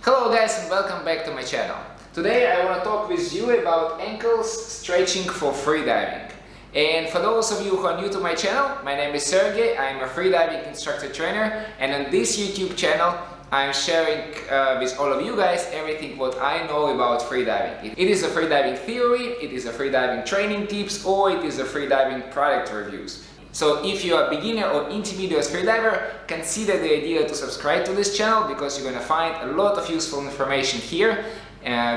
Hello guys and welcome back to my channel. Today I want to talk with you about ankles stretching for freediving. And for those of you who are new to my channel, my name is Sergey, I'm a freediving instructor trainer, and on this YouTube channel I'm sharing with all of you guys everything what I know about freediving. It is a freediving theory, it is a freediving training tips, or it is a freediving product reviews. So if you are a beginner or intermediate freediver, consider the idea to subscribe to this channel because you're going to find a lot of useful information here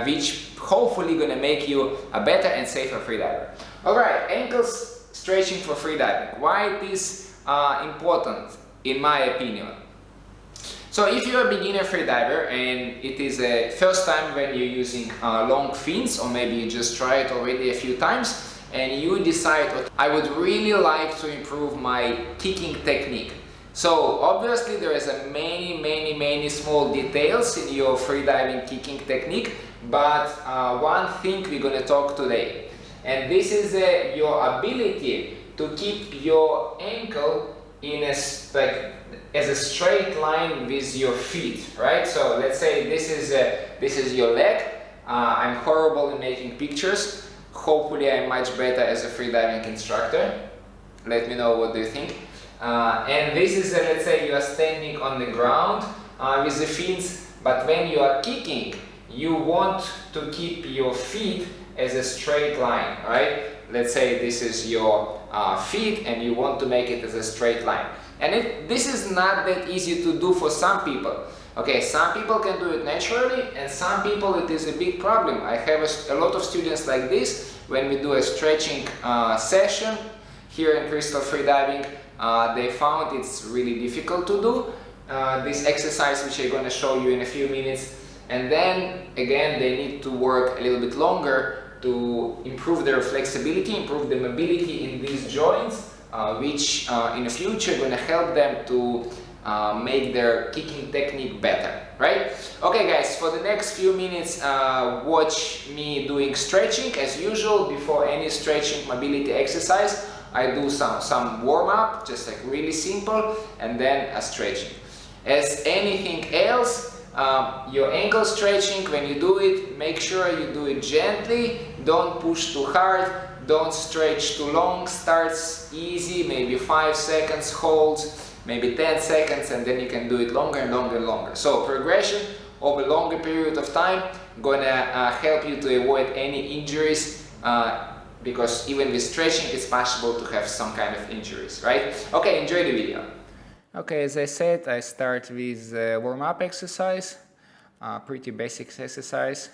which hopefully going to make you a better and safer freediver. Alright, ankles stretching for freediving. Why it is important in my opinion? So if you're a beginner freediver and it is a first time when you're using long fins, or maybe you just tried it already a few times, and you decide, I would really like to improve my kicking technique. So obviously there is a many small details in your freediving kicking technique, but one thing we're going to talk today, and this is your ability to keep your ankle in as a straight line with your feet, right? So let's say this is your leg. I'm horrible in making pictures. Hopefully I'm much better as a freediving instructor. Let me know what do you think. And this is, let's say you are standing on the ground with the fins, but when you are kicking, you want to keep your feet as a straight line, right? Let's say this is your feet and you want to make it as a straight line. And this is not that easy to do for some people. Okay, some people can do it naturally, and some people it is a big problem. I have a lot of students like this. When we do a stretching session here in Crystal Freediving, they found it's really difficult to do this exercise, which I'm going to show you in a few minutes. And then again, they need to work a little bit longer to improve their flexibility, improve the mobility in these joints, which in the future are going to help them to make their kicking technique better, right? Okay guys, for the next few minutes watch me doing stretching as usual. Before any stretching mobility exercise I do some warm-up, just like really simple, and then a stretching. As anything else, your ankle stretching, when you do it, make sure you do it gently, don't push too hard, don't stretch too long, starts easy, maybe 5 seconds, holds maybe 10 seconds, and then you can do it longer and longer and longer. So progression over a longer period of time gonna help you to avoid any injuries, because even with stretching it's possible to have some kind of injuries, right? Okay, enjoy the video. Okay, as I said, I start with warm-up exercise, pretty basic exercise.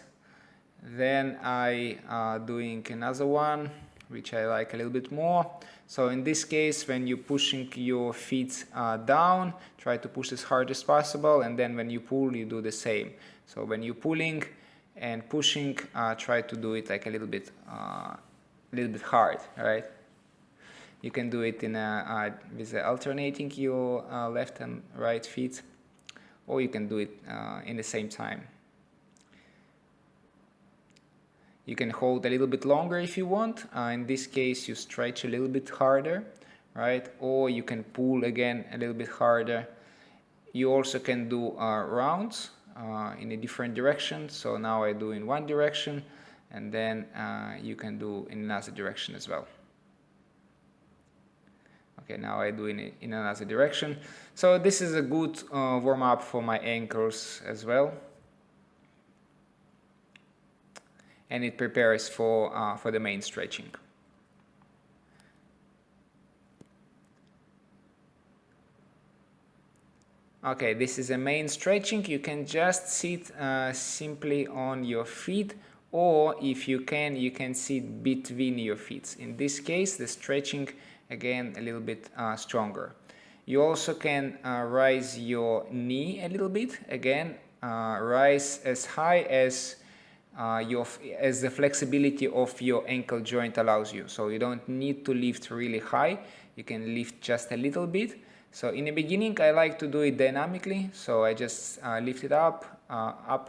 Then I doing another one which I like a little bit more. So in this case, when you're pushing your feet down, try to push as hard as possible, and then when you pull, you do the same. So when you're pulling and pushing, try to do it like a little bit hard, right? You can do it in with alternating your left and right feet, or you can do it in the same time. You can hold a little bit longer if you want. In this case, you stretch a little bit harder, right? Or you can pull again a little bit harder. You also can do rounds in a different direction. So now I do in one direction, and then you can do in another direction as well. Okay, now I do in another direction. So this is a good warm-up for my ankles as well. And it prepares for the main stretching. Okay, this is a main stretching. You can just sit simply on your feet, or if you can sit between your feet. In this case, the stretching again a little bit stronger. You also can raise your knee a little bit. Again, rise as high as the flexibility of your ankle joint allows you. So you don't need to lift really high, you can lift just a little bit. So in the beginning I like to do it dynamically, so I just lift it up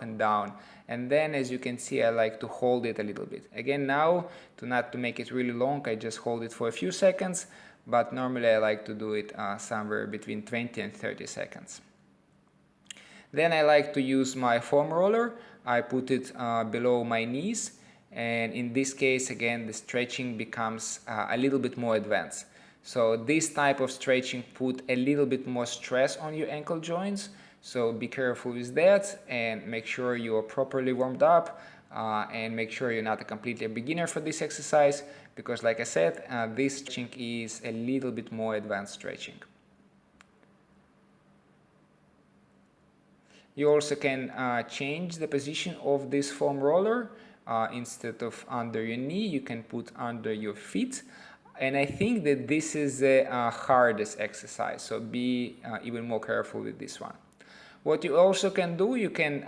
and down, and then as you can see I like to hold it a little bit. Again, now not to make it really long, I just hold it for a few seconds, but normally I like to do it somewhere between 20 and 30 seconds. Then I like to use my foam roller. I put it below my knees, and in this case again the stretching becomes a little bit more advanced. So this type of stretching put a little bit more stress on your ankle joints, so be careful with that and make sure you are properly warmed up, and make sure you're not a completely beginner for this exercise, because like I said, this stretching is a little bit more advanced stretching. You also can change the position of this foam roller. Instead of under your knee, you can put under your feet. And I think that this is the hardest exercise, so be even more careful with this one. What you also can do, you can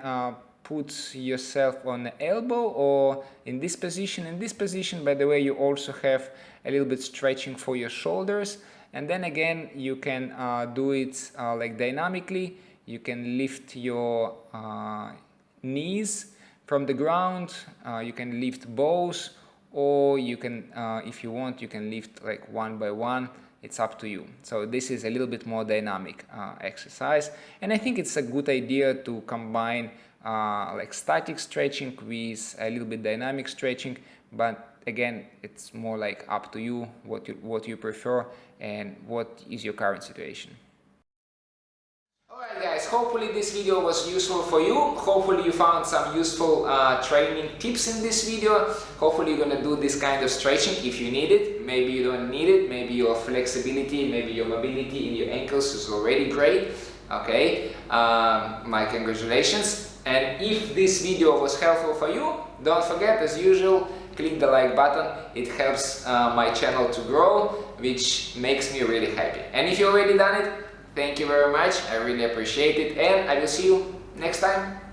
put yourself on the elbow or in this position. In this position, by the way, you also have a little bit stretching for your shoulders. And then again, you can do it like dynamically. You can lift your knees from the ground, you can lift both, or you can, if you want, you can lift like one by one. It's up to you. So this is a little bit more dynamic exercise, and I think it's a good idea to combine like static stretching with a little bit dynamic stretching, but again, it's more like up to you what you prefer and what is your current situation. Alright guys, hopefully this video was useful for you. Hopefully you found some useful training tips in this video. Hopefully you're gonna do this kind of stretching if you need it. Maybe you don't need it. Maybe your flexibility, maybe your mobility in your ankles is already great. Okay, my congratulations. And if this video was helpful for you, don't forget, as usual, click the like button. It helps my channel to grow, which makes me really happy. And if you already done it, thank you very much, I really appreciate it, and I will see you next time.